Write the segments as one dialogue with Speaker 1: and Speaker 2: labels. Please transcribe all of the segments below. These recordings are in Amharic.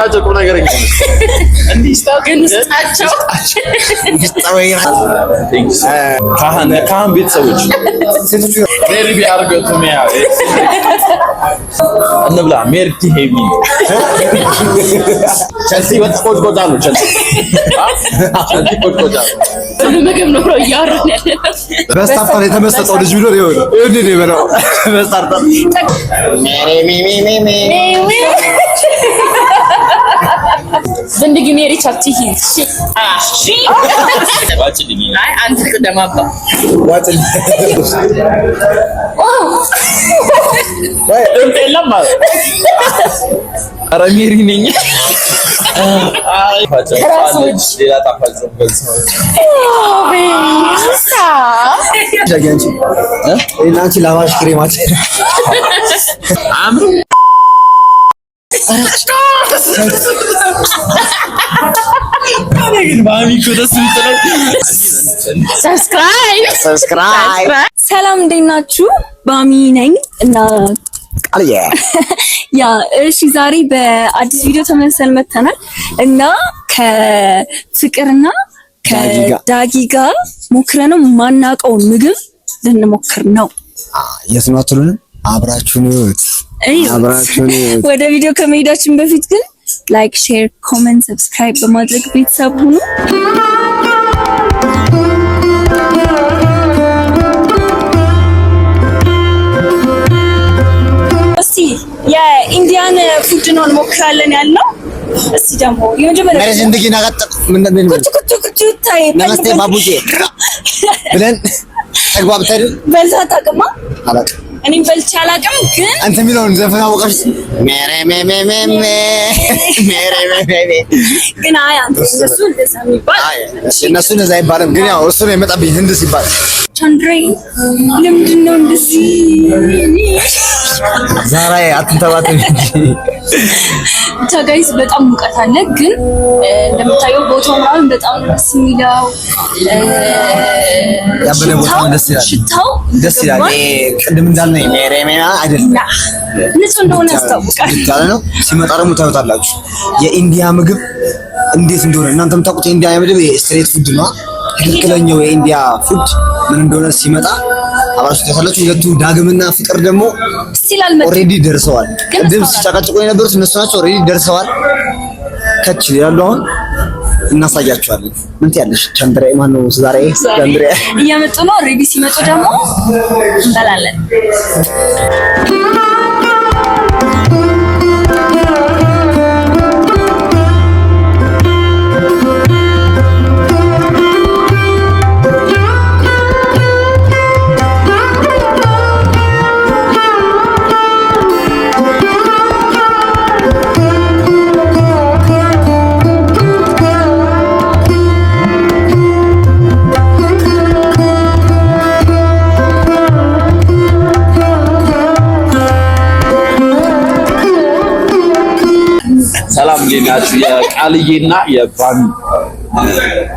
Speaker 1: አጨቁ ነገር እንዴ ግን ስጣቸው ካህን ቤተሰቦች ሜሪ ቢያርገቱ ሚያ እንብላ ሜርቲ ሄቪ ቸልሲ ወጥቆት ቆጣሉ ቸልሲ ቆጣሉ
Speaker 2: ምግብ ነው ያወራን ያለ
Speaker 3: በስታርተር የተመሰጠው ልጅ ቢኖር ይሆን እንዴ ነው በለው በስታርተር ሜሪ
Speaker 2: ዝንድጊ ሜሪ ቻቲ ሂ
Speaker 1: ዋጭልኝ
Speaker 2: አይ አንተ ቅደማባ
Speaker 3: ዋጭልኝ
Speaker 1: ወይ እንዴለም ማለት ኧረ ሜሪ ነኝ አይ ፋጭ ሌላ ታፋጭ
Speaker 3: ጃገንቺ እናንቺ ላባሽ ክሬማት
Speaker 1: አምሩ
Speaker 2: ሰብስክራይብ ሰላም እንዴት ናችሁ? ባሚ ነኝ እና
Speaker 3: ቃልዬ
Speaker 2: ያ እሺ ዛሬ በአዲስ ቪዲዮ ተመልሰን መተናል እና ከፍቅርና ከዳጊ ጋር ሞክረነው ማናቀውን ምግብ ልንሞክር ነው።
Speaker 3: የስማቱልን አብራችሁን
Speaker 2: ወደ ቪዲዮ ከመሄዳችን በፊት ግን ላይክ፣ ሼር፣ ኮሜንት፣ ሰብስክራይብ በማድረግ ቤተሰብ ሁኑ። እስቲ የኢንዲያን ፉድ ነው እንሞክራለን ያለው። እስቲ ደግሞ የመጀመሪያ
Speaker 3: መረጅ እንድጊና ቀጥ ምን
Speaker 2: ኩቱ ታይ
Speaker 3: ነመስቴ ባቡጄ ብለን ተግባብተን
Speaker 2: በዛ ታቀማ
Speaker 3: አላቅ
Speaker 2: እኔም በልቼ አላውቅም፣ ግን
Speaker 3: አንተ የሚለውን ዘፈን አወቀሽ? ሜሬ
Speaker 2: ግን አይ አንተ እሱ እንደዛ የሚባል
Speaker 3: እነሱ እንደዛ አይባልም፣ ግን ያው እሱ ነው የመጣብኝ ህንድ ሲባል
Speaker 2: ቻንድሬ ለምንድን ነው እንደዚህ
Speaker 3: ዛሬ አትንተባተኝ
Speaker 2: ታጋይስ በጣም ሙቀት አለ፣ ግን እንደምታየው ቦታው ምናምን በጣም ደስ የሚለው
Speaker 3: ያበለ ቦታው ደስ ይላል።
Speaker 2: ሽታው
Speaker 3: ደስ ይላል። ቅድም እንዳልነው ሜሬሜና አይደለም
Speaker 2: ንጹህ እንደሆነ ያስታውቃል።
Speaker 3: ይታለ ነው ሲመጣ ደግሞ ታዩታላችሁ የኢንዲያ ምግብ እንዴት እንደሆነ እናንተም ታውቁት። የኢንዲያ ምግብ ስትሬት ፉድ ነው። ትክክለኛው የኢንዲያ ፉድ ምን እንደሆነ ሲመጣ አብራችሁ ታሳላችሁ። ሁለቱ ዳግምና ፍቅር ደግሞ ኦሬዲ ደርሰዋል። ቅድም ሲጫቃጭቁ የነበሩት እነሱ ናቸው። ኦሬዲ ደርሰዋል። ከች ያሉ አሁን እናሳያችኋለን። ምን ትያለሽ? ቻንድሬ ማን ነው ዛሬ? ቻንድሬ
Speaker 2: እየመጡ ነው። ኦሬዲ ሲመጡ ደግሞ እንበላለን።
Speaker 1: ሰላም ሌናችሁ የቃልዬና የባሚ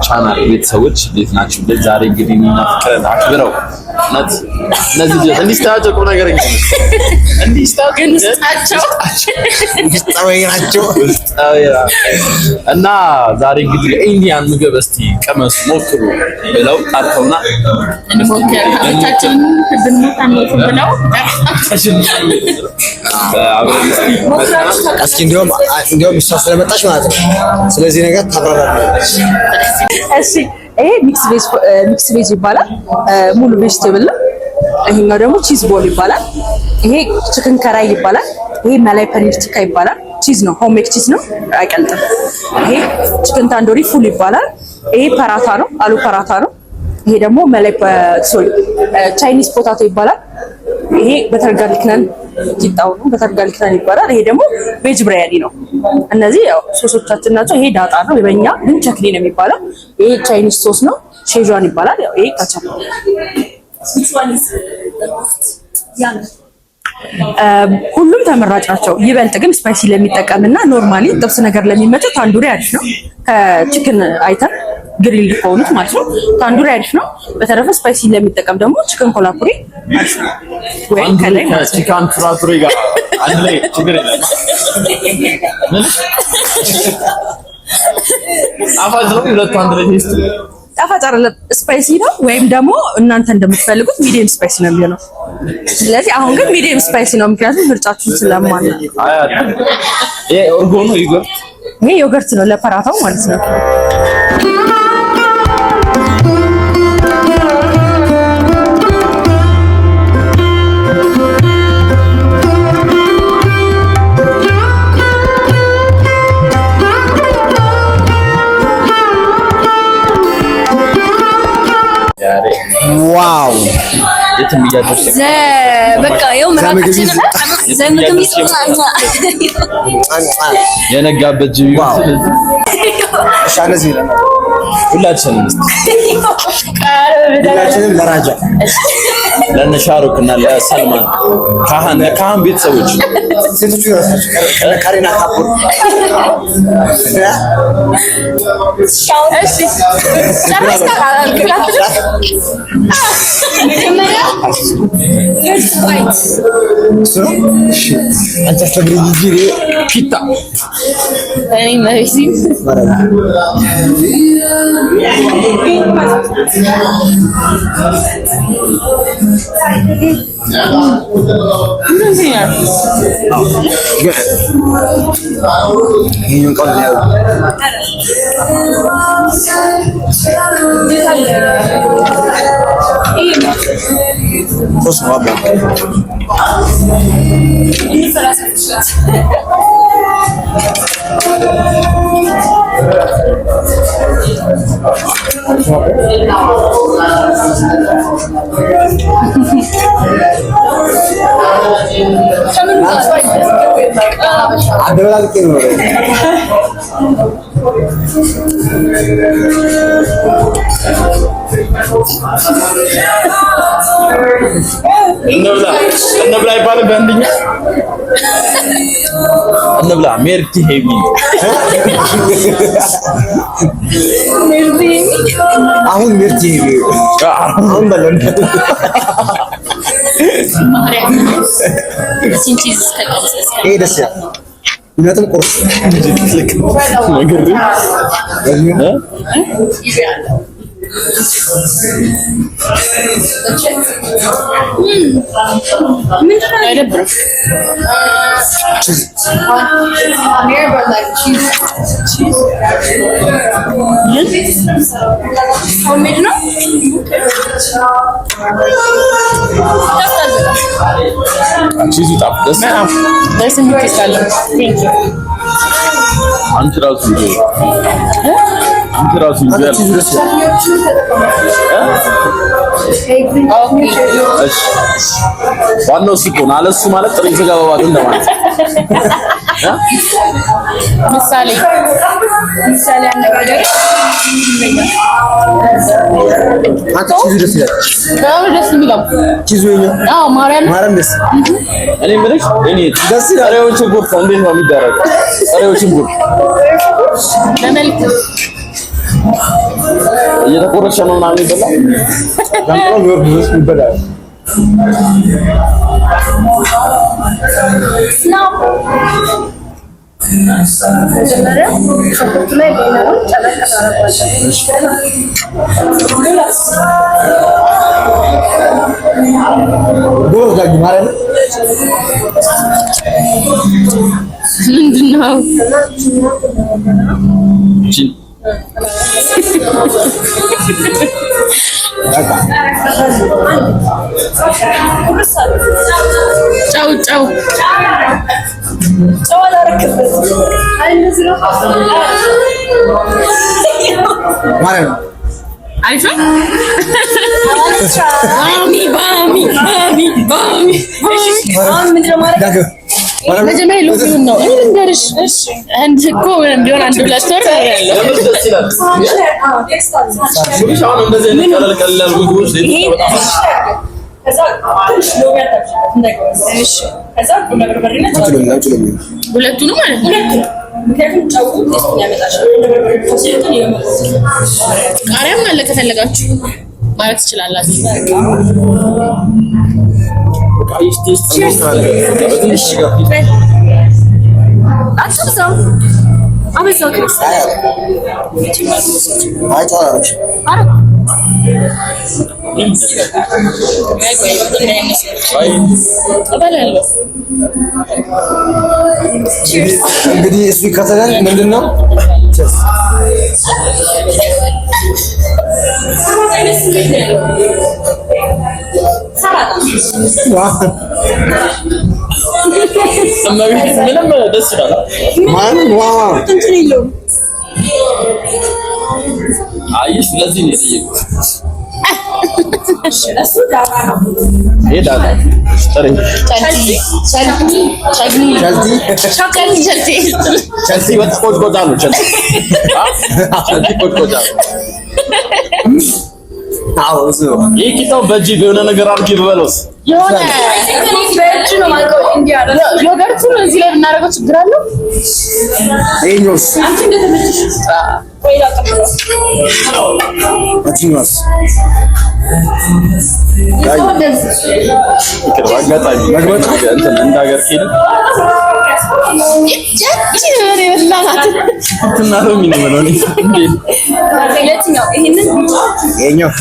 Speaker 1: ቻናል ቤተሰቦች እንዴት ናችሁ? ዛሬ እንግዲህ ፍቅርን አክብረው እናት እነዚህ ልጆች እንዲስተዋወቁ ነገር
Speaker 3: እንዲስተዋወቁ
Speaker 1: እና ዛሬ እንግዲህ የኢንዲያን ምግብ እስቲ ቀመሱ ሞክሩ ብለው ጣርተውና
Speaker 2: እንሞክራለን። ብለው
Speaker 3: እስኪ እንዲያውም እሷ ስለመጣች ማለት ነው ስለዚህ ነገር ታብራራለች።
Speaker 4: እሺ ይሄ ሚክስ ቬጅ ይባላል። ሙሉ ቬጅቴብል ነው። ይሄኛው ደግሞ ቺዝ ቦል ይባላል። ይሄ ቺክን ከራይ ይባላል። ይሄ መላይ ፐኒር ቲካ ይባላል። ቺዝ ነው፣ ሆም ሜክ ቺዝ ነው፣ አይቀልጥም። ይሄ ቺክን ታንዶሪ ፉል ይባላል። ይሄ ፐራታ ነው፣ አሉ ፐራታ ነው። ይሄ ደግሞ መላይ ቻይኒዝ ፖታቶ ይባላል። ይሄ በተር ጋርሊክ ናን ቂጣው ነው፣ በተር ጋርሊክ ናን ይባላል። ይሄ ደግሞ ቬጅ ብሪያኒ ነው። እነዚህ ያው ሶሶቻችን ናቸው። ይሄ ዳጣ ነው፣ በእኛ ግን ቸክሊ ነው የሚባለው። ይሄ ቻይኒዝ ሶስ ነው፣ ሼጇን ይባላል። ያው ይሄ ካቻፕ ነው። ሁሉም ተመራጭ ናቸው። ይበልጥ ግን ስፓይሲ ለሚጠቀምና ኖርማሊ ጥብስ ነገር ለሚመቸው ታንዱሪ አሪፍ ነው። ከቺክን አይተም ግሪል ከሆኑት ማለት ነው። ታንዱሪ አሪፍ ነው። በተረፈ ስፓይሲ ለሚጠቀም ደግሞ ቺክን ኮላፑሪ አሪፍ ነው። ወይ ከላይ
Speaker 1: ቺክን ኮላፑሪ ጋር አንድ ላይ ችግር የለም። አፋጭ ነው ሁለቱ አንድ ላይ ቴስት
Speaker 4: ጣፋጭ አይደለም፣ ስፓይሲ ነው። ወይም ደግሞ እናንተ እንደምትፈልጉት ሚዲየም ስፓይሲ ነው የሚሆነው። ስለዚህ አሁን ግን ሚዲየም ስፓይሲ ነው፣ ምክንያቱም ምርጫችሁን ስለማን ነው።
Speaker 1: ይሄ ኦርጎ ነው ዮገርት፣
Speaker 4: ይሄ ዮገርት ነው ለፐራታው ማለት ነው።
Speaker 3: ዋው
Speaker 1: የትም እያደረሰ
Speaker 2: በቃ ይኸው ምራቃችን ዘምግም ይስማኛ
Speaker 1: የነጋበት ጅብ
Speaker 3: ሻነዚ
Speaker 1: ሁላችንም
Speaker 3: ለራጃ
Speaker 1: ለነ ሻሩክ እና ለሰልማን ካህን ቤተሰቦች
Speaker 3: ሴቶቹ ራሳቸው ካሪና ካፖር
Speaker 2: እሺ ጨረስካ መጀመሪያ
Speaker 3: አንተ ተግሪ ጂሪ
Speaker 1: ፒታ
Speaker 2: እኔ መሪሲ
Speaker 3: ይሄን ቆል ነው ኮስሞ አባ አደረጋግጥ ነው
Speaker 1: እንብላ ይባላል በእንግሊዝኛ እንብላ ሜርቲ ሄቪ
Speaker 3: አሁን ሜርቲ ሄቪ አሁን በለን
Speaker 2: ሲንቺዝ ከቀስ
Speaker 3: ይሄ ደስ ይላል። ምክንያቱም ቁርስ ልክ
Speaker 1: ነገር
Speaker 2: አይደብርም። ሆሜድ ነው።
Speaker 1: ቺዙ ጣፍ ደስ
Speaker 2: ደስ የሚል ይላል። ቴንክ ዩ
Speaker 1: አንቺ ራሱ ይዘል ዋናው ሲሆን አለሱ ማለት ጥሬ ስጋ በባዶ እንደማለት
Speaker 2: ምሳሌ አነጋገር
Speaker 3: አንተ ቺዙ ደስ ይላል።
Speaker 2: በጣም ደስ የሚለው
Speaker 3: ቺዙ ይኸው
Speaker 2: አዎ ማርያም
Speaker 3: ደስ
Speaker 1: እኔ የምልሽ እኔ
Speaker 3: ደስ ይላል።
Speaker 1: ጥሬዎችን ጉርስ እንዴት ነው የሚደረገው? ጥሬዎችን ጉርስ
Speaker 2: ለመልክ
Speaker 1: እየተቆረሸ ነው ምናምን ይበላል።
Speaker 3: ጋንጥሮ ወርድ ድረስ ይበላል።
Speaker 2: መጀመሪያ ሽንኩርት ላይ ገናውን ጨመቅ
Speaker 3: ጎበዝ ዳጊ ማለት ነው።
Speaker 2: ምንድን ነው? ጨው
Speaker 3: ማለት ነው።
Speaker 2: አይፈን መጀመሪያ ሎቢውን ነው እኔ ልንገርሽ። አንድ እኮ ቢሆን አንድ ሁለት ወር ያለው ሁለቱንም ማለት ነው። ምክንያቱም ጨው ቴስቱን ያመጣሻል።
Speaker 5: ቃሪያም አለ ከፈለጋችሁ ማለት ትችላላችሁ።
Speaker 3: እንግዲህ እሱ ይከተላል። ምንድን ነው
Speaker 1: ምንም ደስ ይላል።
Speaker 3: ማን
Speaker 2: እንትን የለውም።
Speaker 1: አይ ስለዚህ ነው የጠየቁት።
Speaker 2: እሱ ዳባ ነው።
Speaker 1: ሄዳለ ጥሪ ቸልሲ ወጥቆት ጎዳ ነው። ቸልሲ ቆጣ ነው።
Speaker 3: አዎ እሱ
Speaker 1: ይሄ ቂጣው በእጅ የሆነ ነገር አድርጌ ብበለውስ
Speaker 5: የሆነ
Speaker 2: በእጅ ነው ማለት ነው። እንዲያ
Speaker 5: ዮገርቱን እዚህ ላይ ብናደርገው ችግር አለው?
Speaker 3: ይኸኛውስ
Speaker 2: አንቺ እንደተመቸሽ ወይ ላቀምረው
Speaker 3: እቺኛውስ
Speaker 1: አጋጣሚ መግባት እንትን እንዳገር ሄደ ትናረው ምን ነው ነው
Speaker 2: የትኛው? ይሄንን
Speaker 3: ይኸኛው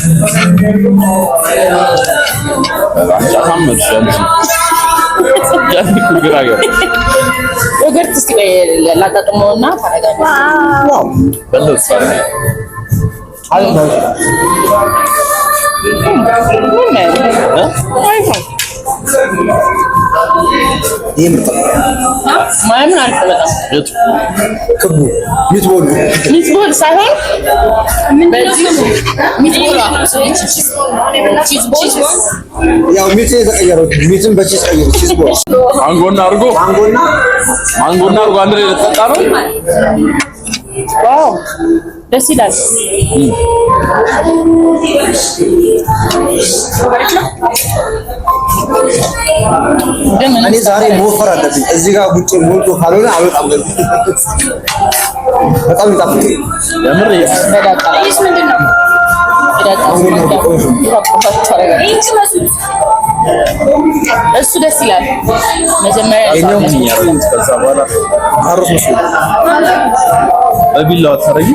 Speaker 5: ዮገርት እስኪ ላጣጥመውና ታረጋለህ።
Speaker 3: ዋው
Speaker 1: በለውስ
Speaker 5: ማምን አሪፍ በጣም
Speaker 3: ክቡ ሚትቦል
Speaker 5: ሚትቦል ሳይሆን ሚትቦል
Speaker 3: ያው ሚት የተቀየረው ሚትን በቺዝ ቀየሩ። ቺዝ ቦል
Speaker 1: ማንጎና አርጎ አንድ ላይ ተጣጣ ነው።
Speaker 5: ዋው ደስ ይላል።
Speaker 3: እኔ ዛሬ መወፈር አለብኝ። እዚህ ጋር ጉጭ ሞልቶ ካልሆነ አልወጣም። በጣም ይጣፍጥ
Speaker 1: የምር
Speaker 2: ይሄስ ምንድን ነው?
Speaker 5: እሱ ደስ ይላል። መጀመሪያ
Speaker 1: የኛው ምን ያረጋግጥ ከዛ በኋላ አሩስ ነው በቢላው ታረጊ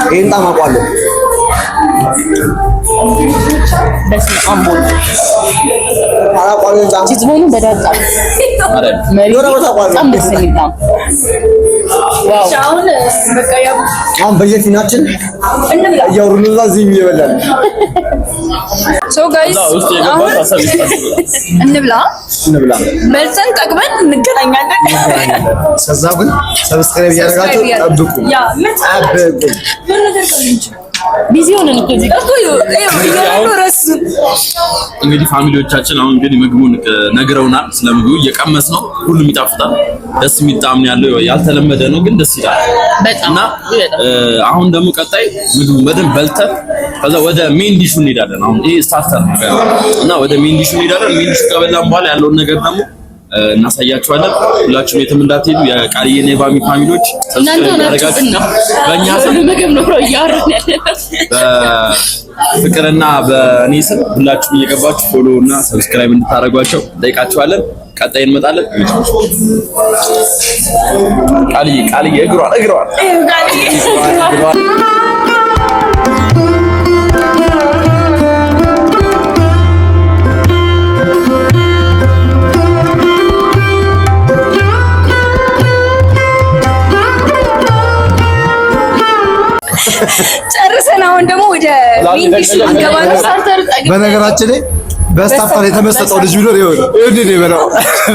Speaker 3: ይሄን ታማቋለሁ።
Speaker 5: ቺዝቦኑ በዳጣ በጣም ደስ የሚል ነው። ዋው
Speaker 2: አሁን በቃ ያው
Speaker 3: አሁን በየፊናችን እያወሩን እዛ እዚህ እየበላን
Speaker 2: ሶ ጋይስ
Speaker 1: ውስጥ የገባ ታሳቢ
Speaker 2: እንብላ
Speaker 3: እንብላ።
Speaker 2: በልተን ጠግበን እንገናኛለን።
Speaker 3: ከዛ ግን ሰብስክራይብ እያደረጋችሁ ጠብቁ።
Speaker 2: ያ ምን
Speaker 3: ጠብቁ።
Speaker 2: ምን ነገር ቀልንጭ
Speaker 5: ቢዚ ሆነን እኮ እዚህ ጋር
Speaker 1: እንግዲህ ፋሚሊዎቻችን አሁን እንግዲህ ምግቡን ነግረውናል። ስለምግቡ እየቀመስ ነው። ሁሉም ይጣፍጣል። ደስ የሚል ጣዕም ያለው ያልተለመደ ነው ግን ደስ ይላል
Speaker 5: በጣም
Speaker 1: እና አሁን ደግሞ ቀጣይ ምግቡን በደንብ በልተን ከዛ ወደ ሜን ዲሹ እንሄዳለን። አሁን ይሄ ስታርተር ነገር እና ወደ ሜን ዲሹ እንሄዳለን። ሜን ዲሹ ከበላን በኋላ ያለውን ነገር ደግሞ እናሳያችኋለን። ሁላችሁም የትም እንዳትሄዱ። የቃልዬና የባሚ ፋሚሊዎች
Speaker 5: እናንተ ናችሁ
Speaker 1: በእኛ ስም
Speaker 5: ምግብ ነው እያወራን ያለው
Speaker 1: በፍቅርና በእኔ ስም ሁላችሁም እየገባችሁ ፎሎ እና ሰብስክራይብ እንድታደርጓቸው ጠይቃችኋለን። ቀጣይ እንመጣለን። ቃልዬ እግሯን
Speaker 2: ጨርሰን አሁን ደግሞ ወደ ሜን ዲሽ እንገባ ነው።
Speaker 3: በነገራችን ላይ በስታርተር የተመሰጠው ልጅ ቢኖር ይሆን ነው የበላው።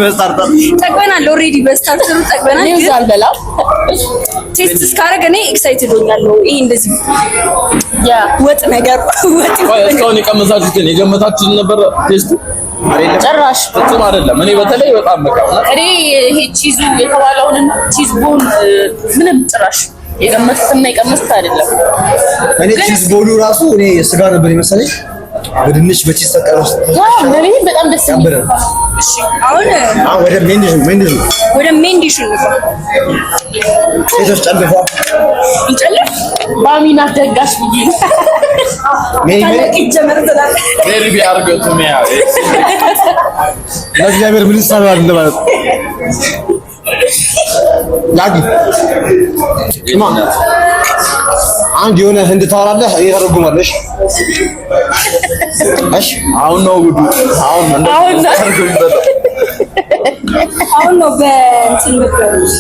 Speaker 3: በስታርተር
Speaker 2: ጠግበናል። ኦልሬዲ በስታርተሩ ጠግበናል።
Speaker 5: እኔ ዛል በላ
Speaker 2: ቴስት እስካደረገ እኔ ኤክሳይትድ ሆኛለሁ። ይሄ እንደዚህ ያ ወጥ ነገር ወጥ
Speaker 1: እስካሁን የቀመሳችሁትን የገመታችሁትን ነበር ቴስቱ
Speaker 5: ጭራሽ
Speaker 1: ፍጹም አይደለም። እኔ በተለይ በጣም
Speaker 5: እኔ ይሄ ቺዙ የተባለውን ቺዝ ቦን ምንም ጭራሽ የገመትኩትና የቀመስኩት አይደለም።
Speaker 3: እኔ ቺዝ ቦሉ ራሱ እኔ ስጋ ነበር የመሰለኝ። በድንች በቺዝ ተቀረው
Speaker 5: ለኔ በጣም ደስ የሚል።
Speaker 2: እሺ አሁን
Speaker 3: ወደ ሜን ዲሽ ሴቶች ጨልፏ
Speaker 2: እንጨልፍ
Speaker 5: ባሚና ደጋሽ ብዬ
Speaker 2: ታለቅ ጀመር ተላል
Speaker 1: ሜሪ ቢያርገቱ ሚያ
Speaker 3: ለእግዚአብሔር ምን ይሳናል እንደማለት ላጊ አንድ የሆነ ህንድ ታወራለህ እየተረጉማለሽ እሺ
Speaker 1: አሁን ነው ጉዱ አሁን
Speaker 2: ነው በእንትን መከሩት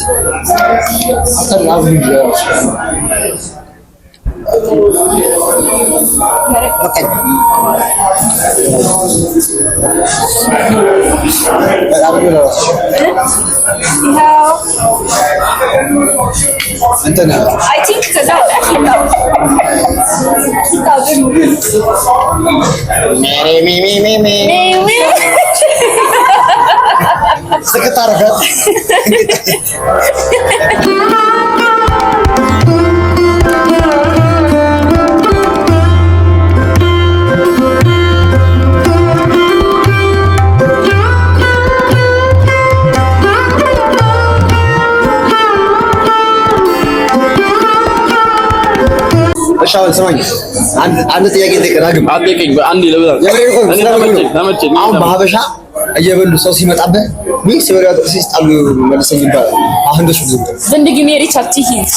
Speaker 2: I think
Speaker 3: ሻው ሰማኝ አንድ ጥያቄ ልጠይቅህ
Speaker 1: አጥቂኝ አንዴ ለብላ
Speaker 3: አሁን በሀበሻ እየበሉ ሰው ሲመጣበት ምን ሲበሉ ያጥቅስ ይጣሉ መልሰኝ ይባላል አሁን ደስ ብሎ
Speaker 5: ዝንድጊ ሜሪ ቻፕቲ ሂዝ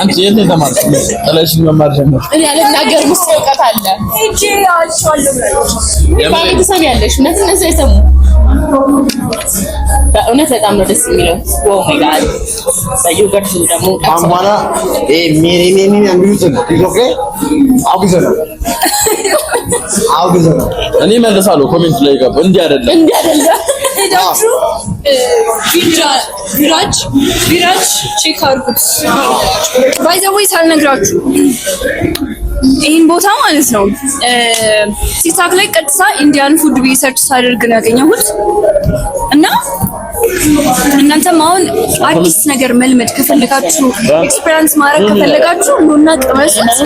Speaker 1: አንቺ የት ተማርሽ ተለሽ መማር ጀመር
Speaker 5: እኔ አልናገር ሙስ እውቀት አለ
Speaker 2: እጄ አልቻለሁ
Speaker 5: ባንክ ሰው ያለሽ እነዚህ አይሰሙ በእውነት በጣም ነው ደስ የሚለው ዋው ማይ ጋድ በዮገርት ደግሞ
Speaker 3: አማራ ሜሪ የሚሉትን ኢትዮጵያ አውግዘና
Speaker 1: እኔ መልሳለሁ ኮሜንት ላይ ገባ እንዲህ አይደለም
Speaker 2: ሄዳችሁ ቪራጅ ቼክ አድርጉት ባይ ዘ ወይ ሳልነግራችሁ ይሄን ቦታ ማለት ነው ቲክቶክ ላይ ቀጥታ ኢንዲያን ፉድ ብዬ ሰርች ሳደርግ ነው ያገኘሁት እና እናንተም አሁን አዲስ ነገር መልመድ ከፈለጋችሁ ኤክስፒሪየንስ ማድረግ ከፈለጋችሁ ኑና ቅመሱት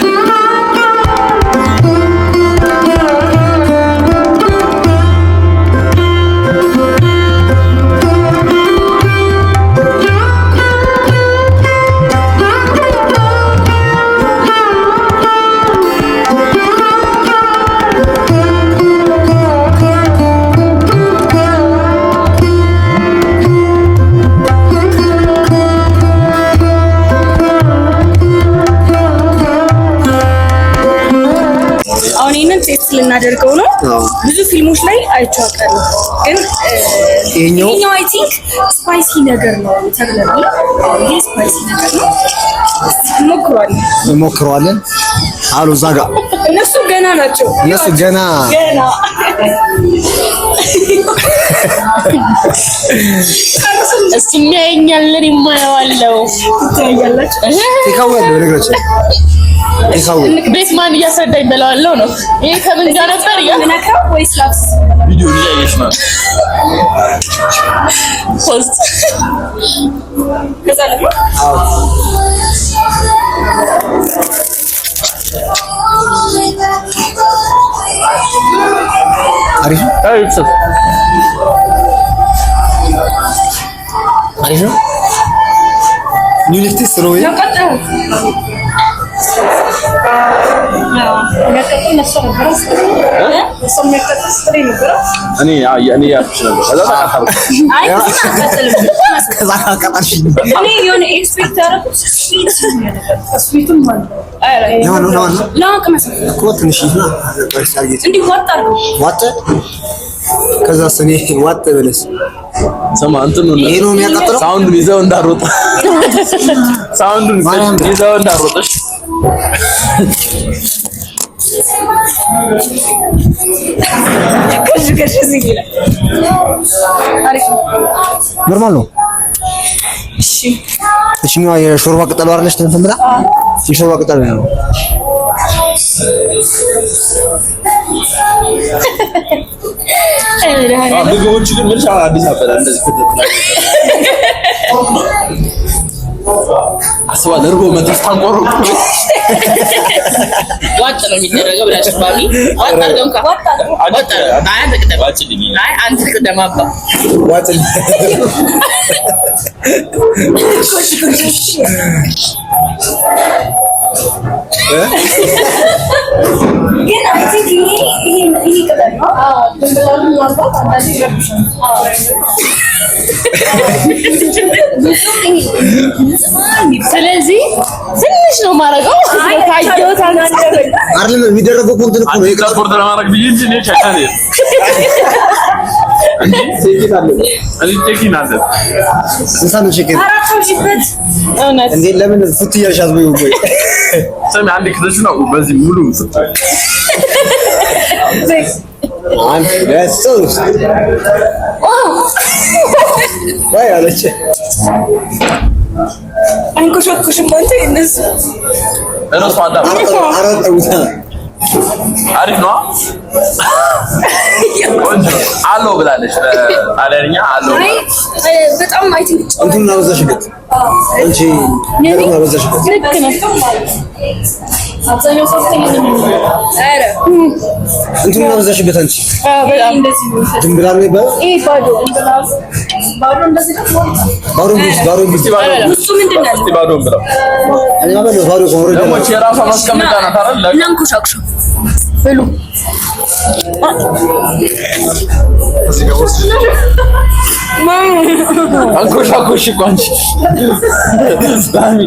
Speaker 2: ልናደርገው ነው ብዙ ፊልሞች ላይ አይቻለሁ ግን ይሄኛው አይ ቲንክ ስፓይሲ ነገር ነው ተብሏል ይሄ ስፓይሲ ነገር ነው
Speaker 3: እንሞክረዋለን አሉ ዛጋ
Speaker 2: እነሱ ገና ናቸው
Speaker 3: ገና
Speaker 5: እስቲ የሚያየኛል የማየዋለው
Speaker 3: ይካወል ነገሮች
Speaker 5: ቤት ማን እያሰዳኝ በላዋለው ነው ይሄ ከምን ጋር ነበር
Speaker 2: ያመናከው ወይስ ላክስ
Speaker 1: ቪዲዮ እያየሽ ነው
Speaker 5: ፖስት
Speaker 2: ከዛ ደግሞ
Speaker 3: አሪፍ ነው ኒውሊፍት ስሮ
Speaker 1: እኔ ያልኩሽ ነበር
Speaker 3: ከዛ ካቃጣሽ
Speaker 2: እኔ የሆነ ኤክስፔክት ያደረኩት ስዊቱን ማለት ነው ላቅመስ
Speaker 3: እኮ ትንሽ ነው
Speaker 2: እንዲህ ዋጥ
Speaker 3: ከዛ ስኔ ዋጥ በለስ
Speaker 1: ሰማ እንትን ነው
Speaker 3: ይሄ ነው የሚያቃጥለው
Speaker 1: ሳውንዱን ይዘው እንዳሮጥ ሳውንዱን ይዘው እንዳሮጥሽ
Speaker 2: ከሽ ሲል አሪፍ
Speaker 3: ኖርማል ነው እሺ ነው የሾርባ ቅጠል አርነሽ ተንተምላ የሾርባ ቅጠል ነው
Speaker 1: ምግቦች ግን ምንሽ አዲስ አበባ እንደዚህ አስባ ለርቦ መጥተህ ታንቆሮ
Speaker 5: ዋጥ ነው የሚደረገው ብላችሁ ባቢ ዋጥ አድርገው ዋጥ አይ አንተ ቅደም አይ አንተ ቅደም አባ
Speaker 3: ዋጥ
Speaker 2: ግን አይ ቲንክ ይሄ ቅደም ነው ድንብላሉ ማርባት አንዳንዴ ይረብሻል
Speaker 5: ስለዚህ ትንሽ ነው ማረጋው ታየውታ
Speaker 3: አይደለም የሚደረገው ኮንተንት እኮ ነው
Speaker 1: ኤክስፖርት ለማድረግ ብዬ እንጂ ነው ቻቻኔ
Speaker 3: እንሳን ሸከም
Speaker 2: አራቶሽበት
Speaker 5: እውነት
Speaker 3: እንዴ ለምን ፍት እያልሻት ወይ ወይ
Speaker 1: ሰሚ አንድ ክለሽ ነው በዚህ ሙሉ ፍት
Speaker 3: አንድ ለሶስ ወይ አለች
Speaker 2: አንኮሽኩሽም አንተ እነሱ
Speaker 1: እራሱ አዳ
Speaker 3: አራጣውታ
Speaker 1: አሪፍ ነው አሎ ብላለች በጣሊያንኛ አሎ
Speaker 2: በጣም አይ ቲንክ
Speaker 3: እንቱን አበዛሽበት አንቺ ነገር አበዛሽበት
Speaker 5: ልክ ነው
Speaker 2: አብዛኛው ሰው አረ
Speaker 3: እንቱን አበዛሽበት አንቺ
Speaker 5: በጣም
Speaker 2: እንደዚህ ነው
Speaker 3: ድንብላል ነው ይባል
Speaker 2: ይሄ ባዶ እንደዚህ ነው
Speaker 3: ባሮ ቢስ
Speaker 2: እሱ ምንድነው
Speaker 1: እስቲ ባዶን ብለው
Speaker 3: እኔ ማለት ባሮ ኮሮ
Speaker 1: ደግሞ የራሷ ማስቀመጫ ናት አይደል
Speaker 2: እናንኩሻኩሽ
Speaker 5: ብሉ
Speaker 1: አንኮሻኮሽ እኮ አንቺ ስታሚ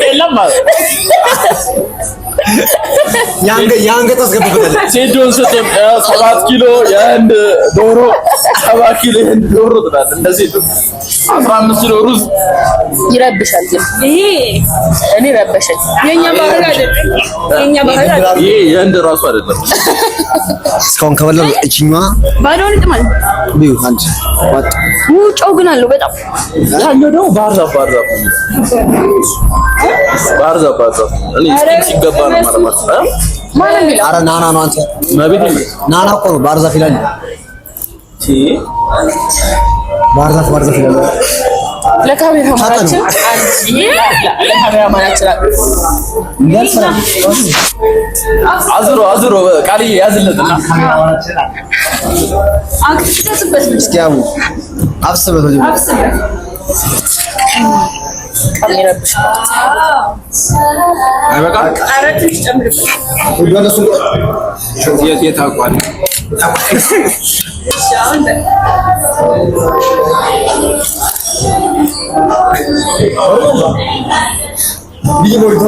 Speaker 1: የለም ማለት
Speaker 3: ያንገት አስገብተታል
Speaker 1: ሴዶን ስትም 7 ኪሎ የአንድ ዶሮ 7 ኪሎ የአንድ ዶሮ ትላለህ እንደዚህ 15 ኪሎ ሩዝ
Speaker 5: ይረብሻል ግን
Speaker 2: ይሄ
Speaker 5: እኔ ረበሸኝ
Speaker 2: የኛ ባህል አይደለም የኛ ባህል አይደለም
Speaker 1: ይሄ የአንድ ራሱ አይደለም
Speaker 3: እስካሁን ከበላው እቺኛዋ
Speaker 2: ባዶን ጥማል
Speaker 3: ቢዩ አንቺ ዋጥ
Speaker 2: ጨው ግን አለው በጣም
Speaker 1: ያኛው ደግሞ ባህር ዛፍ እኔ ስቲክ ሲገባ ነው ማለት ነው
Speaker 5: ማንም ይላል
Speaker 3: አረ ናና ነው አንተ
Speaker 1: ማቤት
Speaker 3: ናና እኮ ነው ባህር ዛፍ ይላል ባህር ዛፍ ይላል
Speaker 5: ለካሜራ ማራችን አንቺ ለካሜራ ማራችን
Speaker 1: አዝሮ ቃል ያዝለትና
Speaker 2: አክቲቭ
Speaker 3: እስኪያው አፍስበት ወዲህ
Speaker 5: ይረብሽ
Speaker 1: አይበቃ
Speaker 2: አራት ጨምርበት
Speaker 3: ወደሱ
Speaker 1: የታቋል
Speaker 3: ቢሞሪቶ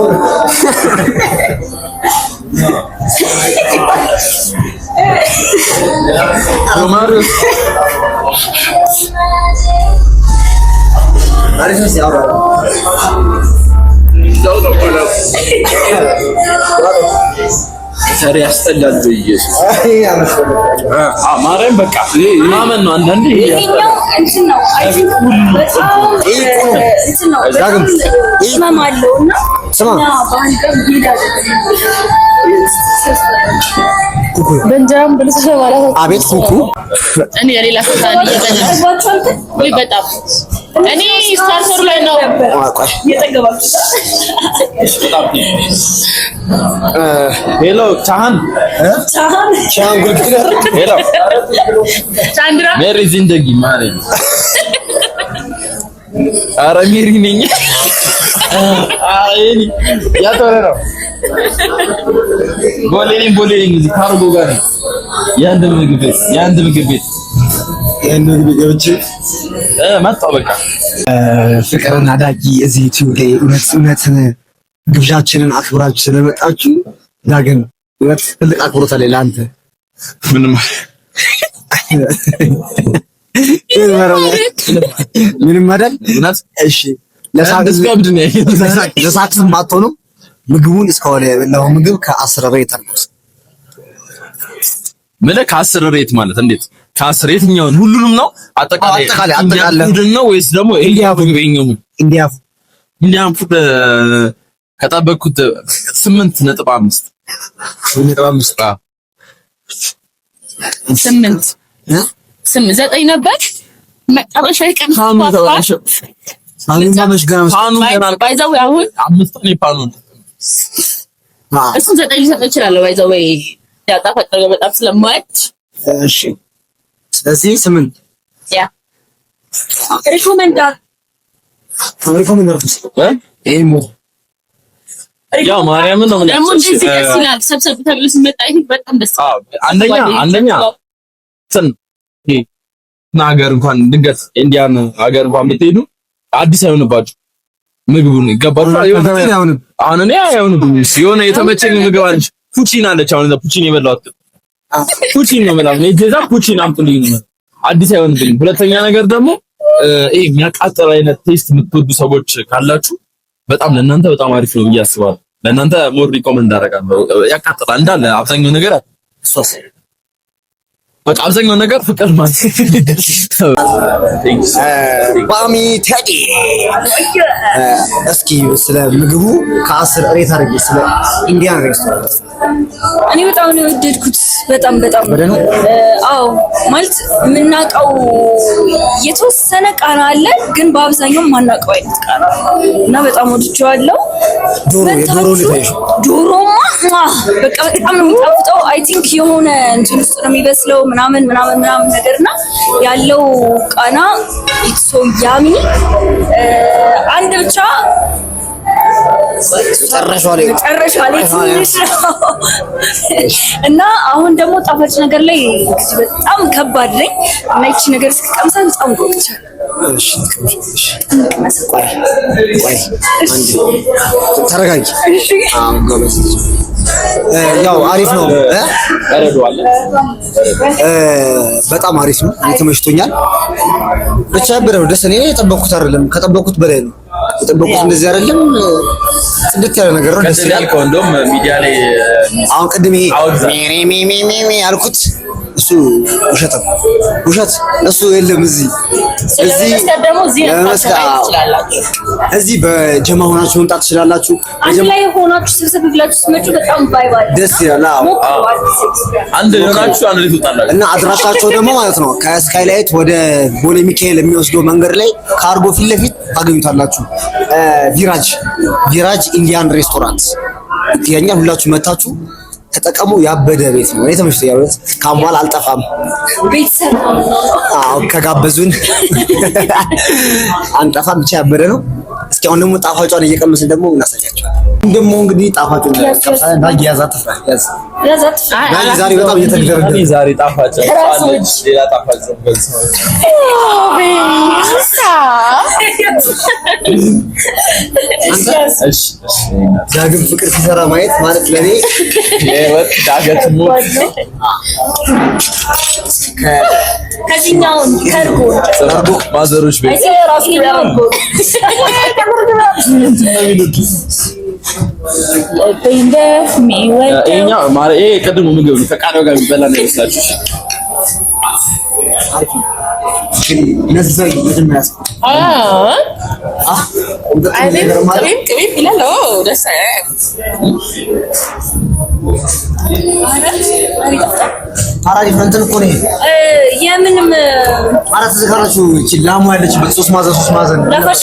Speaker 1: ማሪዮስ
Speaker 3: አሪፍ ሲያወራ
Speaker 1: ሰሪ ያስጠላል ኢየሱስ
Speaker 3: አይ አመሰለ
Speaker 1: ማርያም በቃ ማመን ነው አንዳንዴ
Speaker 2: ይሄኛው እንትን ነው አይ ቲንክ በጣም እንትን ነው
Speaker 3: ዳግም
Speaker 2: ኢማም አለውና
Speaker 3: ስማ
Speaker 2: ባህል ጋር ይሄዳል
Speaker 3: ኩኩ
Speaker 5: በእንጀራም ብልስ ማለት
Speaker 3: አቤት ኩኩ
Speaker 5: እኔ የሌላ ፈታን እየበላ ወይ በጣም እኔ ስታርተሩ ላይ ነው
Speaker 3: ቆይ
Speaker 2: እየጠገባችሁ
Speaker 1: ሄሎ ቻሃን
Speaker 3: ቻንጉል
Speaker 1: ሄሎ
Speaker 5: ቻንድራ
Speaker 1: ሜሪ ዚንደጊ ማሪ አረ ሜሪ ነኝ አይኒ ያተወረ ነው ቦሌሊን እዚህ ካርጎ ጋር ነው የአንድ ምግብ ቤት
Speaker 3: ገብቼ
Speaker 1: መጣሁ በቃ
Speaker 3: ፍቅርና ዳጊ እዚህ ዩቲዩብ ላይ እውነት ግብዣችንን አክብራችሁ ስለመጣችሁ ዳግም እውነት ትልቅ አክብሮት አለኝ ለአንተ
Speaker 1: ምንም
Speaker 3: ምንም አይደል
Speaker 1: እውነት
Speaker 3: እሺ ለሳቅስ ማጥቶ ምግቡን እስካሁን የበላው ምግብ ከ10 ሬት አልኩስ
Speaker 1: ማለት ከ10 ሬት ማለት እንዴት ከ10 የትኛውን ሁሉንም ነው አጠቃላይ ፉድን ነው ወይስ ደግሞ ኢንዲያ ፉድ ከጠበቅኩት 8.5
Speaker 5: 9 ነበር መጨረሻ ይቀር
Speaker 3: ሳኑና መሽገና
Speaker 5: ባይዛው አሁን 5 ነው ፓኑን እሱን 9 ሊሰጥ ይችላል። ባይዛው ያጣፋጥ ነገር በጣም ስለማይች
Speaker 3: እሺ ስለዚህ 8
Speaker 5: ያ
Speaker 2: ሪኮመንዳር
Speaker 3: ኤሞ
Speaker 1: ያው ማርያምን ነው
Speaker 5: ደግሞ እንደዚህ ደስ ይላል። ሰብሰብ ተብሎ ሲመጣ ይሄ በጣም ደስ ይላል።
Speaker 1: አንደኛ ሀገር እንኳን ድንገት ኢንዲያን ሀገር እንኳን ብትሄዱ አዲስ አይሆንባችሁ ምግቡን ይገባችኋል። አሁን እኔ የሆነ የተመቸኝ ምግብ አለች ፑቺን አለች። አሁን ፑቺን የበላሁት ፑቺን ነው ማለት ነው። እዛ ፑቺን አምጡልኝ ነው አዲስ አይሆንብኝም። ሁለተኛ ነገር ደግሞ ይሄ የሚያቃጥል አይነት ቴስት የምትወዱ ሰዎች ካላችሁ በጣም ለእናንተ በጣም አሪፍ ነው ብዬ አስባለሁ። ለእናንተ ሞር ሪኮመንድ አደርጋለሁ። ያቃጥላል እንዳለ አብዛኛው ነገር እሷስ በቃ አብዛኛው ነገር ፍቅር ማለት
Speaker 3: ባሚ ቴዲ እስኪ ስለ ምግቡ ከ10 ሬት አድርጌ ስለ ኢንዲያን ሬስቶራንት
Speaker 2: እኔ በጣም ነው የወደድኩት። በጣም አዎ ማለት የምናውቀው የተወሰነ ቃና አለ፣ ግን በአብዛኛው የማናውቀው አይነት ቃና እና በጣም ወድጄዋለሁ። ዶሮማ በቃ በጣም ነው የሚጣፍጠው። አይ ቲንክ የሆነ እንትን ውስጥ ነው የሚበስለው ምናምን ነገርና ያለው ቃና ኢትስ ሶ ያሚ አንድ ብቻ
Speaker 3: ጨረሻ ላይ
Speaker 2: ትንሽ እና አሁን ደግሞ ጣፋጭ ነገር ላይ በጣም ከባድ ነኝ እና ይቺ ነገር እስከቀምሳት በጣም ጎብቻለሁ።
Speaker 3: ተረጋጊ። ያው አሪፍ ነው፣ በጣም አሪፍ ነው። ተመችቶኛል። ብቻ ብለው ደስ እኔ የጠበኩት አይደለም፣ ከጠበኩት በላይ ነው የጠበኩት። እንደዚህ አይደለም፣ ጽድት ያለ ነገር ነው። ደስ ይላል።
Speaker 1: እንደውም ሚዲያ ላይ
Speaker 3: አሁን ቅድም ይሄ ያልኩት እሱ ውሸት እሱ የለም። እዚህ በጀማ ሆናችሁ መምጣት ትችላላችሁ።
Speaker 2: አንድ ላይ ሆናችሁ ስብሰባ ብላችሁ ስትመጡ በጣም ቫይባል
Speaker 3: ደስ ይላል።
Speaker 1: አንድ ሆናችሁ አንድ ላይ ትወጣላችሁ
Speaker 3: እና አድራሻቸው ደግሞ ማለት ነው ከስካይላይት ወደ ቦሌ ሚካኤል የሚወስደው መንገድ ላይ ካርጎ ፊት ለፊት ታገኙታላችሁ። ቪራጅ ኢንዲያን ሬስቶራንት ይገኛል። ሁላችሁ መታችሁ ተጠቀሙ። ያበደ ቤት ነው። እኔ ተመችቶኛል። ካምቧል አልጠፋም።
Speaker 2: ቤተሰብ
Speaker 3: ከጋበዙን አንጠፋም። ብቻ ያበደ ነው። እስኪ አሁን ደግሞ ጣፋጯን እየቀመስን ደግሞ እናሳያቸዋለን። ደግሞ እንግዲህ ጣፋጩን ቀምሳለን። ዳጊ ያዛት ዛሬ በጣም እየተገረደ
Speaker 1: ዛሬ ጣፋጭ ሌላ ጣፋጭ
Speaker 3: ዳግም ፍቅር ሲሰራ ማየት ማለት ለኔ
Speaker 1: ዳገት ሞት
Speaker 2: ከዚህኛው ከርጎ
Speaker 1: ማዘሮች ቤት
Speaker 2: ራሱ ያርጎ
Speaker 1: ይሄኛው ማለት ይሄ ቅድሙ ምግብ ነው። ከቃሪያው ጋር የሚበላ ነው ይመስላችሁ?
Speaker 3: ነዘይ መጀመሪያ
Speaker 5: ቅቤም ይላል። ደስ
Speaker 3: አሪፍ ነው። እንትን እኮ ነው
Speaker 2: የምንም
Speaker 3: አራት ዘካራችሁ እቺ ላሙ ያለችበት 3 ማዕዘን
Speaker 2: ላፋሽ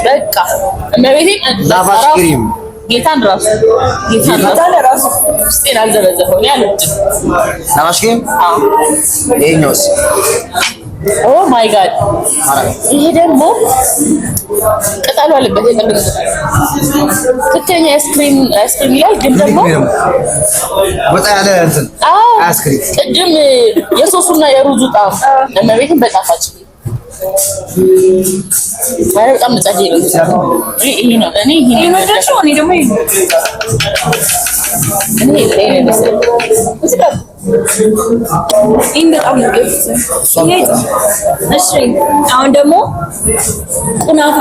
Speaker 5: በቃ እመቤቴ
Speaker 3: ላፋሽ ክሪም
Speaker 5: ጌታን ራሱ ስቴን አልዘበዘፈው ነው ያለው።
Speaker 3: ላፋሽ ክሪም ይሄኛውስ
Speaker 5: ኦ ማይ ጋድ ይሄ ደግሞ ቅጠሉ አለበት። ትክክለኛ አይስክሪም ይላል፣ ግን ደግሞ
Speaker 3: ወጣ ያለ እንትን አይስክሪም።
Speaker 5: ቅድም የሶሱና የሩዙ ጣም እመቤትን በጣፋጭ ማለት በጣም ነጣ ነው። ይሄ ነው እኔ ይሄ ነው ደግሞ እኔ ደግሞ ይሄ
Speaker 2: በጣም ነው። እሺ አሁን ደግሞ ቁናፋ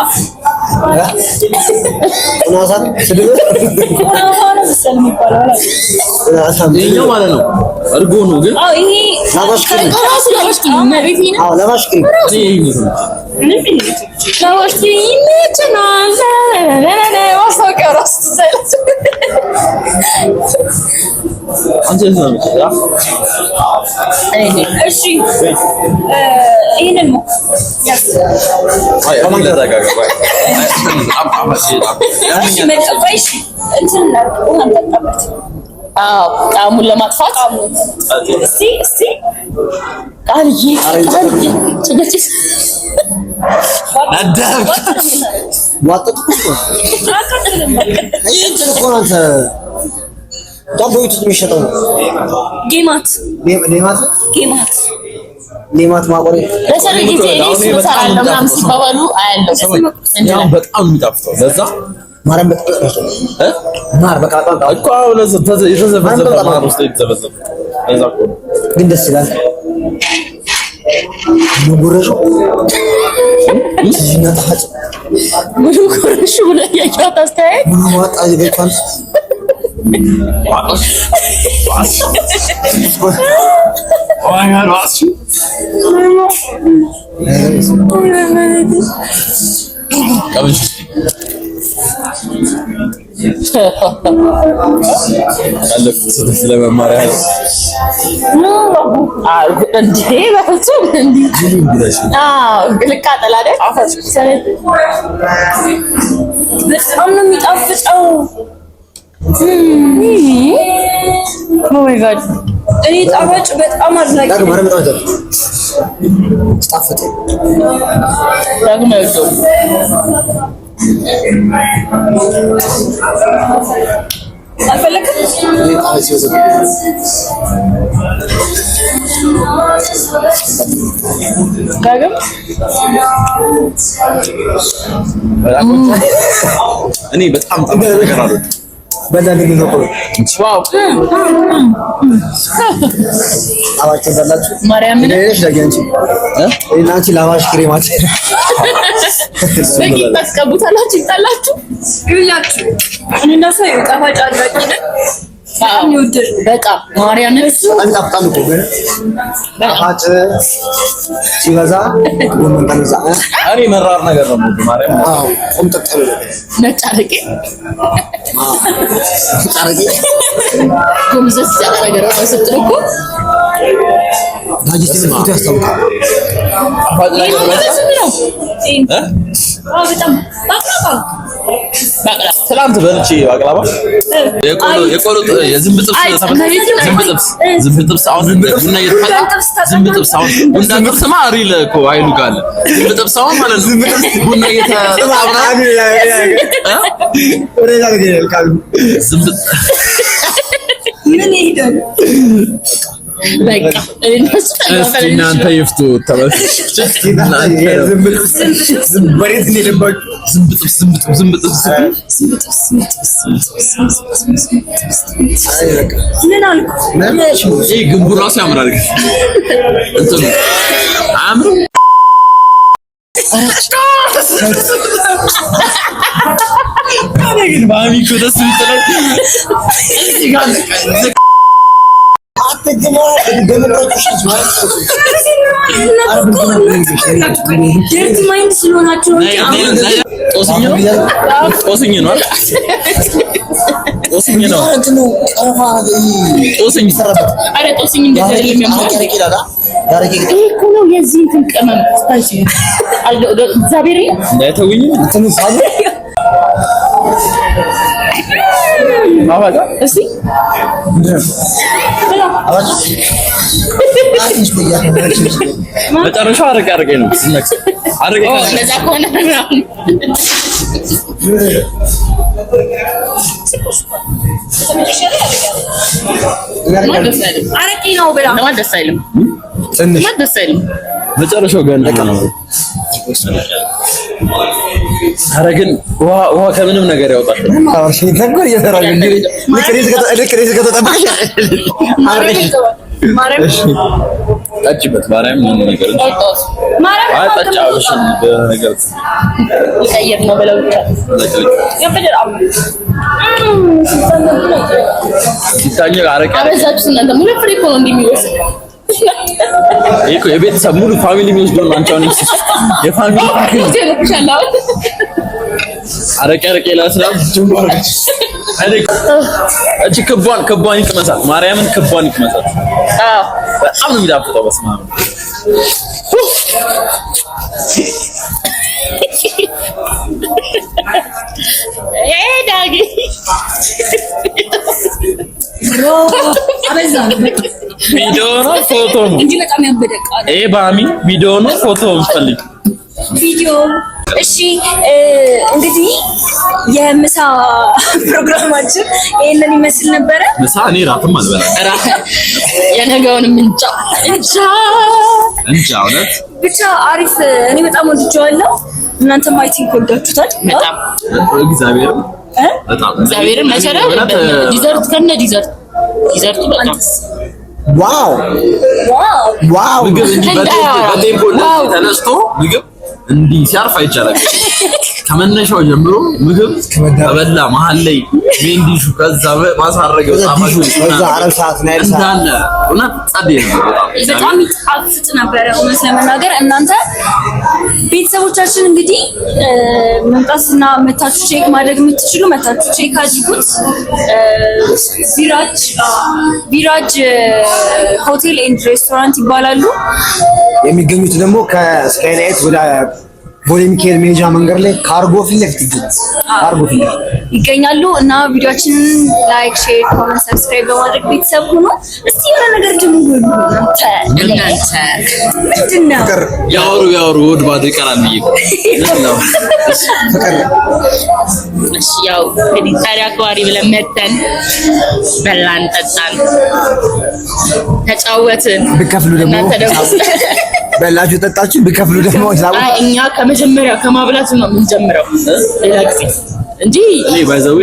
Speaker 1: ይሄኛው ማለት ነው እርጎ ነው ግን
Speaker 2: ይሄ
Speaker 3: ላባሽ ክሪም
Speaker 2: ይሄንን ነው
Speaker 5: ጣዕሙን ለማጥፋት እስቲ ቃልዬ ጭገጭስ
Speaker 3: ሌማት ማቆሬ
Speaker 5: ለሰርግ ጊዜ እኔስ እሰራለሁ ምናምን ሲባባሉ አያለሁ።
Speaker 1: በጣም የሚጣፍጠው ለዛ
Speaker 3: ማረም በጣም ማር በቃ
Speaker 1: እኮ ለዛ የተዘፈዘፈ ማር ውስጥ የተዘፈዘፈ ለዛ እኮ
Speaker 3: ግን ደስ ይላል። ሙጉረሹ ይናጣጭ
Speaker 5: ሙጉረሹ ላይ ያያት አስተያየት
Speaker 3: ማጣ ይበቃል።
Speaker 1: ስለመማሪያ
Speaker 2: በጣም ነው የሚጣፍጠው።
Speaker 5: ኦ ማይ ጋድ
Speaker 2: እኔ ጣፋጭ በጣም አድናቂ ነኝ።
Speaker 3: ማረም በጣም ጣፈጠ
Speaker 5: ዳግም አይወደው
Speaker 2: አልፈለክም?
Speaker 5: ዳግም
Speaker 1: እኔ በጣም ጣፋጭ ነገር አለ።
Speaker 3: በዳግም ነው
Speaker 5: ዋው
Speaker 3: አዋጭ በላችሁ
Speaker 5: ማርያም ምን
Speaker 3: እሺ ዳግንቺ እናንቺ ላባሽ ክሬማት
Speaker 5: በቂ ታስቀቡታላችሁ ይጣላችሁ
Speaker 2: ይላችሁ እኔና ሰው ጣፋጭ አድናቂ ነኝ። በጣም ይወደድ
Speaker 5: በጣም ማርያም እሱ
Speaker 3: አንጣጣም እኮ ጣፋጭ ሲበዛ ጎመን ቀንሳ
Speaker 1: እኔ መራር ነገር ነው ማርያም።
Speaker 3: አዎ ቆምጠጥ ብሎ
Speaker 5: ነጭ አረቄ
Speaker 3: አረቄ
Speaker 5: ጎምዘስ ያለ ነገር ነው ስትል እኮ
Speaker 3: ዳጊስ ነው ያስታውቃል።
Speaker 1: ጣፋጭ ነገር ነው
Speaker 2: በጣም ባቅላባ
Speaker 1: ትላንት በልቼ ባቅላባ የቆሎ የዝንብ ጥብስ አሁን ቡና እየተፈላ ዝንብ ጥብስ አሁን ቡና ጥብስማ ሪል እኮ አይሉ ጋር ዝንብ ጥብስ አሁን ማለት ነው ቡና እየተጣብራ ዝንብ
Speaker 2: ምን ይሄዳል
Speaker 5: በቃ
Speaker 1: እስቲ እናንተ ይፍቱ ተመልካቾች ዝንብ ጥብስ
Speaker 2: ምን አልኩ?
Speaker 1: ይሄ ግንቡ ራሱ ያምራል እንትን አያምርም? ግን ማሚ እኮ ደስ ይላል እዚህ ጋር
Speaker 2: ደርቲ ማይንድ ስለሆናችሁ
Speaker 1: ጦስኝ ነው ጦስኝ ነው ጦስኝ
Speaker 5: አረ ጦስኝ እንደዚህ ይሄ እኮ ነው የዚህ እንትን ቅመም ስፓይሲ እግዚአብሔር
Speaker 1: እንዳይተውኝ እንትን ሳሉ ማባጋ
Speaker 5: እስቲ
Speaker 1: መጨረሻው አረቄ ነው አረቄ
Speaker 5: ለዛ ከሆነ
Speaker 2: አረቄ ነው ብላ
Speaker 5: ደስ አይልም
Speaker 3: ትንሽ
Speaker 5: ደስ አይልም
Speaker 1: መጨረሻው ገና ነው። ኧረ ግን ውሃ ከምንም ነገር ያወጣል።
Speaker 3: አርሽ ነገር እየሰራል እንዴ ለክሬስ ከተጠበቀሽ
Speaker 2: ማረም
Speaker 1: ጠጭበት ማርያም ምን ነገር
Speaker 2: ማረም
Speaker 1: አጣጫውሽ በነገር
Speaker 5: ይቀየር ነው ብለው ብቻ
Speaker 2: ያፈደራው
Speaker 1: ሲታኝ አረቄ
Speaker 5: አበዛችሁ እናንተ ሙሉ ፍሬ እኮ ነው እንደሚወስድ
Speaker 1: እኮ የቤተሰብ ሙሉ ፋሚሊ የሚወስደው አንቺ አሁን የፋሚሊ አረቄ ለስላም ጀምሮ እቺ ክቧን ይቅመሳል ማርያምን ክቧን ይቅመሳል። በጣም ነው የሚዳፍጠው በስመ አብ
Speaker 5: ዳጊ
Speaker 1: ቪዲዮ ነው ፎቶ ነው
Speaker 2: እንጂ በጣም ያበደቃል።
Speaker 1: ይሄ ባሚ ቪዲዮ ነው ፎቶ ፈልግ
Speaker 2: ቪዲዮ። እሺ እንግዲህ የምሳ ፕሮግራማችን ይሄንን ይመስል ነበረ።
Speaker 1: ምሳ እኔ ራትም አልበላም።
Speaker 5: የነገውንም እንጃ
Speaker 1: እውነት
Speaker 2: ብቻ አሪፍ። እኔ በጣም ወድጄዋለሁ። እናንተም አይ ቲንክ ወዳችሁታል
Speaker 5: በጣም እግዚአብሔርን መሰረት ዲዘርት ከነ ዲዘርቱ በጣም
Speaker 3: ዋው
Speaker 1: ምግብ እንዲህ በቴምፖ ተነስቶ ምግብ እንዲህ ሲያርፍ አይቻልም። ከመነሻው ጀምሮ ምግብ ከበላ መሀል ላይ ሜንዲሹ ከዛ ማሳረገው ጣፋጭ
Speaker 3: ከዛ አረብ ሰዓት ላይ
Speaker 1: እንዳለ እውነት ጸዴ ነው።
Speaker 2: በጣም ይጣፍጥ ነበረ እውነት ለመናገር። እናንተ ቤተሰቦቻችን እንግዲህ መምጣትና መታችሁ ቼክ ማድረግ የምትችሉ መታችሁ ቼክ አድርጉት። ቪራጅ ሆቴል ኤንድ ሬስቶራንት ይባላሉ።
Speaker 3: የሚገኙት ደግሞ ከስካይላይት ወደ ቦሌ ሚካኤል ሜጃ መንገድ ላይ ካርጎ ፊት ለፊት ይገኛሉ እና ቪዲዮአችንን ላይክ፣ ሼር፣ ኮሜንት፣ ሰብስክራይብ በማድረግ ቤተሰብ ሁኑ። እስቲ የሆነ ነገር ጀምሩ። እናንተ ምንድነው
Speaker 1: ያወሩ ወድ ባዶ ይቀራል ብዬ ነው።
Speaker 5: እሺ ያው እንግዲህ ታዲያ አክባሪ ብለን መተን በላን፣ ጠጣን፣ ተጫወትን።
Speaker 3: ብከፍሉ ደግሞ በላችሁ ጠጣችሁ ብከፍሉ ደግሞ
Speaker 5: እኛ ከመጀመሪያ ከማብላት ነው የምንጀምረው ሌላ ጊዜ እንጂ
Speaker 1: እኔ ባይዘዌ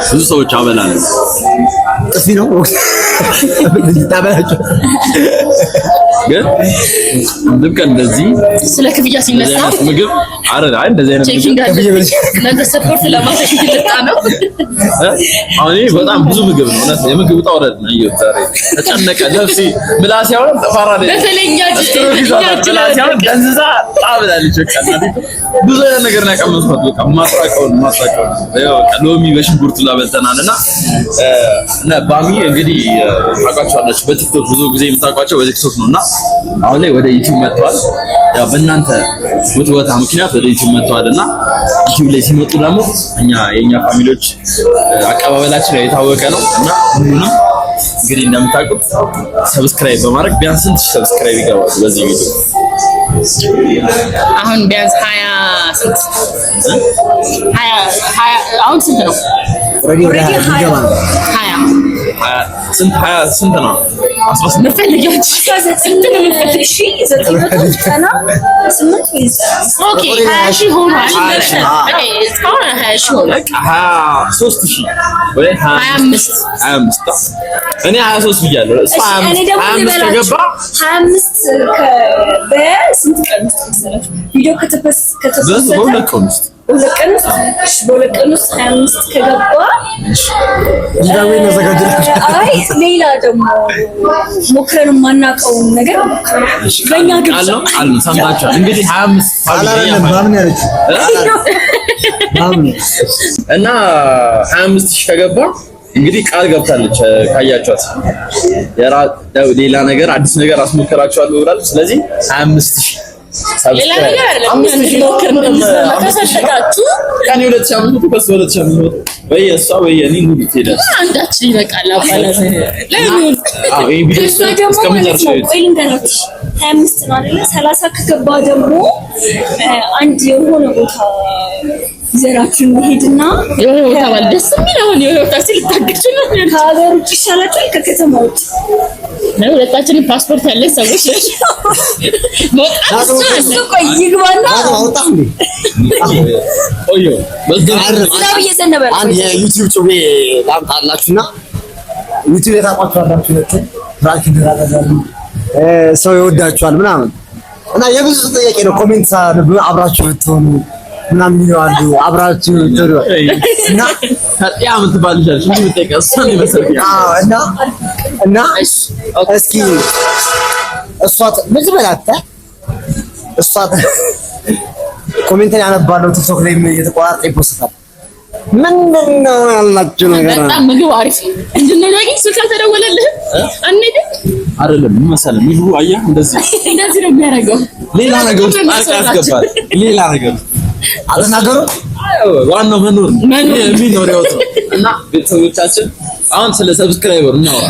Speaker 1: ብዙ ሰዎች አበላለሁ።
Speaker 3: ጥፊ ነው ታበላችሁ።
Speaker 1: ግን ልክ እንደዚህ
Speaker 5: ስለ ክፍያ ሲነሳ
Speaker 1: ምግብ አይ እንደዚህ አይነት
Speaker 5: ነገ ሰፖርት ለማድረግ ይልጣ ነው።
Speaker 1: አሁን በጣም ብዙ ምግብ ነው እና የምግብ ጣውረድ ነው ይወጣሪ ተጨነቀ ነፍሲ ምላስ ያወራ ተፋራ ነው
Speaker 5: በተለኛ
Speaker 1: ምላስ ያወራ ደንዝዛ አብላለች። ብዙ ነገር ነው ያቀመስኩት። በቃ ማስታቀው ያው ሎሚ በሽንኩርት ላበልተናልና እና ባሚ እንግዲህ ታውቃቸዋለች። በቲክቶክ ብዙ ጊዜ የምታውቋቸው በቲክቶክ ነውና አሁን ላይ ወደ ዩቲዩብ መጥተዋል። ያው በእናንተ ውትወታ ምክንያት ወደ ዩቲዩብ መጥተዋልና ዩቲዩብ ላይ ሲመጡ ደግሞ የኛ ፋሚሊዎች አቀባበላችን የታወቀ ነው እና ሁሉንም እንግዲህ እንደምታውቁት ሰብስክራይብ በማድረግ ቢያንስ ስንት ሰብስክራይብ ይገባል በዚህ ቪዲዮ?
Speaker 5: አሁን ቢያንስ 20 አሁን ስንት ነው?
Speaker 1: ስንት ነው? 18
Speaker 5: መፈልጊያች ስንት ነው? ኦኬ 20 ሺህ ሆኗል። እስካሁን 20 ሺህ ሆኗል።
Speaker 1: 23,000 ወይ 25 እኔ 23 ብያለሁ። እሱ 25 ከገባ
Speaker 2: 25 በስንት ቀን ቪዲዮ ከተፈሰተ በሁለት ቀን ውስጥ 25 ከገባ አይ ሌላ ደግሞ ሞክረን የማናውቀው ነገር በእኛ ግብዣ
Speaker 1: አሉ ሰምታችኋል። እንግዲህ 25 እና 25,000 ከገባ እንግዲህ ቃል ገብታለች። ካያችኋት ሌላ ነገር አዲስ ነገር አስሞከራችኋለሁ ብላለች። ስለዚህ 25,000
Speaker 5: ሌላ ነገር አይደለም። ሞክር እንደምትሰጣችሁ
Speaker 1: ከኔ 2,500 ከሱ 2,500 ወይ እሷ ወይ እኔ ሙሉ ትሄዳለች።
Speaker 5: አንዳችን ይበቃል። አባላሽ ለምን
Speaker 1: ይሄ ቪዲዮ እስከምንጨርሰው
Speaker 2: 25 ነው አይደል? 30 ከገባ ደግሞ አንድ የሆነ ቦታ ዘራችን ሄድና
Speaker 5: የሆነ ቦታ ማለት ደስ የሚለውን የሆነ ቦታ ሲልታገች ነው።
Speaker 2: ከሀገር ውጭ ይሻላል ከከተማ ውጭ
Speaker 5: ነው። ሁለታችንም ፓስፖርት ያለን ሰዎች ነን።
Speaker 2: ቆይ ይግባና
Speaker 1: ቆዮ
Speaker 2: በዛው እየዘነበ
Speaker 3: አንድ የዩቲዩብ ጩቤ ላምጣላችሁና ዩቲዩብ የታቋችኋላችሁ ነው ፍራንክ እንደራዳሉ ሰው ይወዳችኋል ምናምን እና የብዙ ጥያቄ ነው። ኮሜንት አብራችሁ ብትሆኑ ምናምን ይላሉ። አብራችሁ ትሩ እና
Speaker 1: ታዲያ የምትባል ልጅ እንዴ ብትጠይቀስ ሰው ይመስል
Speaker 3: እና እስኪ እሷ ምን በላታ እሷ ኮሜንት ላይ አነባለሁ። ቲክቶክ ላይ የተቆራረጠ ይፖስታል ምንድነው ያላችሁ ነገር?
Speaker 5: በጣም ምግብ አሪፍ እንድንሆን ያገኝ ስልክ አልተደወለልህም? አንዴ
Speaker 1: አይደለም መሰለህ ምግቡ አየህ
Speaker 5: እንደዚህ ነው የሚያደርገው።
Speaker 1: ሌላ ነገር ውስጥ ያስገባል። ሌላ ነገር
Speaker 3: አልናገሩ
Speaker 1: ዋናው መኖር የሚኖር ህይወት ነው። እና ቤተሰቦቻችን አሁን ስለ ሰብስክራይበር እናወራ።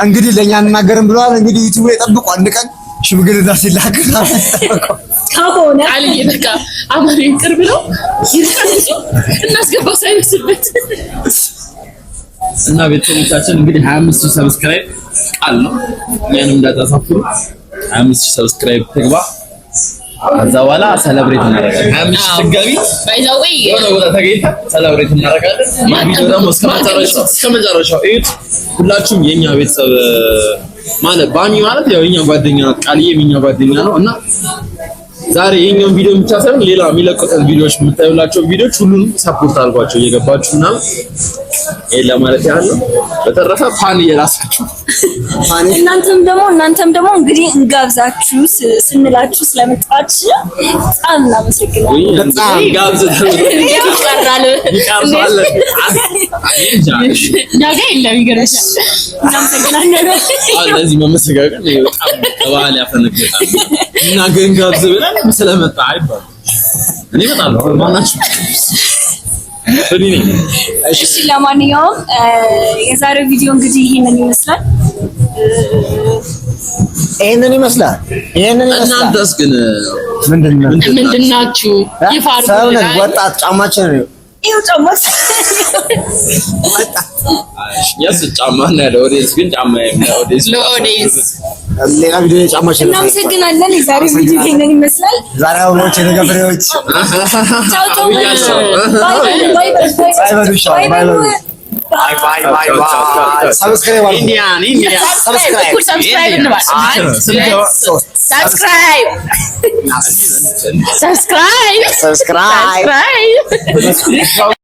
Speaker 3: እንግዲህ ለኛ እናገርም ብለዋል። እንግዲህ ዩቲዩብ ላይ ጠብቁ። አንድ ቀን ሽምግልና ሲላክ
Speaker 2: ካሆነ
Speaker 5: ቃልዬ በቃ አማኑኤል ቅርብ ነው ይርቀሱ እናስገባ ሳይመስልበት።
Speaker 1: እና ቤተሰቦቻችን እንግዲህ 25000 ሰብስክራይብ ቃል ነው። እኛንም እንዳታሳፍሩ 25000 ሰብስክራይብ ትግባ። ከዛ በኋላ ሰለብሬት እናደርጋለን። 25000 ትገቢ
Speaker 5: ባይዛው ወይ
Speaker 1: የሆነ ቦታ ተገኝታ ሰለብሬት እናደርጋለን። ቪዲዮ ደግሞ እስከ መጨረሻው እዩት። ሁላችሁም የኛ ቤተሰብ ማለት ባሚ ማለት ያው የኛ ጓደኛ ናት። ቃልዬም የኛ ጓደኛ ነው እና ዛሬ የኛውን ቪዲዮ ብቻ ሳይሆን ሌላ የሚለቁትን ቪዲዮዎች የምታዩላቸው ቪዲዮዎች ሁሉንም ሰፖርት አድርጓቸው እየገባችሁና ይሄን ለማለት ያህል ነው። በተረፈ ፋን እየራሳችሁ
Speaker 2: እናንተም ደግሞ እንግዲህ እንጋብዛችሁ ስንላችሁ ስለመጣችሁ በጣም እናመሰግናለን።
Speaker 3: በጣም
Speaker 1: ጋብዘን
Speaker 5: ይቀራል
Speaker 1: ይቀርሳል።
Speaker 5: ዳጋ የለም ይገርምሻል። እናመሰግናለን።
Speaker 1: ለዚህ መመሰጋገን በጣም በባህል ያፈነግጣል እና ግን ጋብዝ ብለን ስለመጣ አይባል እኔ እመጣለሁ ማናችሁ
Speaker 2: እሺ ለማንኛውም የዛሬው ቪዲዮ እንግዲህ ይሄንን ይመስላል።
Speaker 1: እናንተስ ግን
Speaker 5: ምንድናችሁ? ይፋሩ
Speaker 3: ሰውነት ወጣት ጫማችን ነው
Speaker 2: ይኸው ጫማችን
Speaker 1: ያስ ጫማ እና ለኦዲየንስ ግን ጫማ ለኦዲየንስ
Speaker 3: ሌላ ቪዲዮ ጫማችን ነው።
Speaker 2: እናመሰግናለን። የዛሬው ቪዲዮ ይሄንን ይመስላል።
Speaker 3: ዛሬ አበቦች የተገበሬዎች
Speaker 2: ቻው ቻው ባይ
Speaker 3: ሰብስክራይብ
Speaker 1: ኢንዲያን
Speaker 5: ሰብስክራይብ